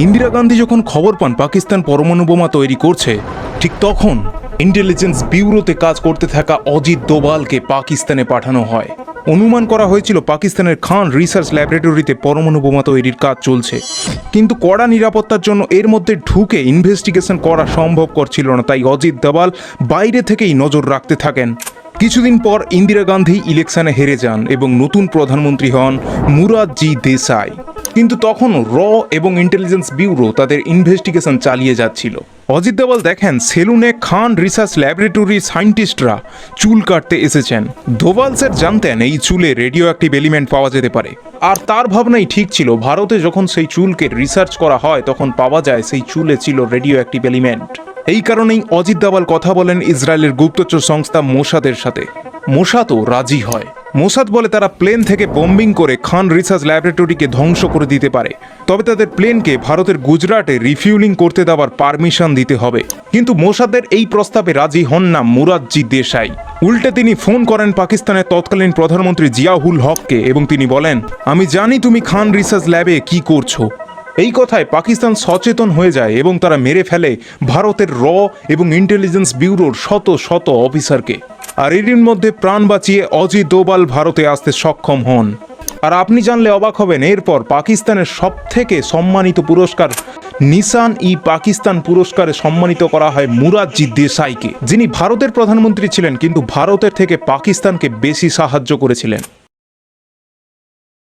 ইন্দিরা গান্ধী যখন খবর পান পাকিস্তান পরমাণু বোমা তৈরি করছে, ঠিক তখন ইন্টেলিজেন্স ব্যুরোতে কাজ করতে থাকা অজিত দোভালকে পাকিস্তানে পাঠানো হয়। অনুমান করা হয়েছিল পাকিস্তানের খান রিসার্চ ল্যাবরেটরিতে পরমাণু বোমা তৈরির কাজ চলছে, কিন্তু কড়া নিরাপত্তার জন্য এর মধ্যে ঢুকে ইনভেস্টিগেশন করা সম্ভবপর ছিল না। তাই অজিত দোভাল বাইরে থেকেই নজর রাখতে থাকেন। কিছুদিন পর ইন্দিরা গান্ধী ইলেকশনে হেরে যান এবং নতুন প্রধানমন্ত্রী হন মুরারজি দেসাই। কিন্তু তখনও এবং ইন্টেলিজেন্স ব্যুরো তাদের ইনভেস্টিগেশন চালিয়ে যাচ্ছিল। অজিত দোভাল দেখেন সেলুনে খান রিসার্চ ল্যাবরেটরির সায়েন্টিস্টরা চুল কাটতে এসেছেন। দোভাল স্যার জানতেন এই চুলে রেডিও অ্যাক্টিভ এলিমেন্ট পাওয়া যেতে পারে, আর তার ভাবনাই ঠিক ছিল। ভারতে যখন সেই চুলকে রিসার্চ করা হয় তখন পাওয়া যায় সেই চুলে ছিল রেডিও অ্যাক্টিভ এলিমেন্ট। এই কারণেই অজিত দোভাল কথা বলেন ইসরায়েলের গুপ্তচর সংস্থা মোসাদের সাথে। মোসাদও রাজি হয়। মোসাদ বলে তারা প্লেন থেকে বম্বিং করে খান রিসার্চ ল্যাবরেটরিকে ধ্বংস করে দিতে পারে, তবে তাদের প্লেনকে ভারতের গুজরাটে রিফিউলিং করতে দেওয়ার পারমিশন দিতে হবে। কিন্তু মোসাদের এই প্রস্তাবে রাজি হন না মুরারজি দেসাই। উল্টে তিনি ফোন করেন পাকিস্তানের তৎকালীন প্রধানমন্ত্রী জিয়াউল হককে এবং তিনি বলেন, আমি জানি তুমি খান রিসার্চ ল্যাবে কি করছো। এই কথায় পাকিস্তান সচেতন হয়ে যায় এবং তারা মেরে ফেলে ভারতের এবং ইন্টেলিজেন্স ব্যুরোর শত শত অফিসারকে। আর এর মধ্যে প্রাণ বাঁচিয়ে অজিত দোভাল ভারতে আসতে সক্ষম হন। আর আপনি জানলে অবাক হবেন, এরপর পাকিস্তানের সবথেকে সম্মানিত পুরস্কার নিশান-ই-পাকিস্তান পুরস্কারে সম্মানিত করা হয় মুরারজি দেসাইকে, যিনি ভারতের প্রধানমন্ত্রী ছিলেন কিন্তু ভারতের থেকে পাকিস্তানকে বেশি সাহায্য করেছিলেন।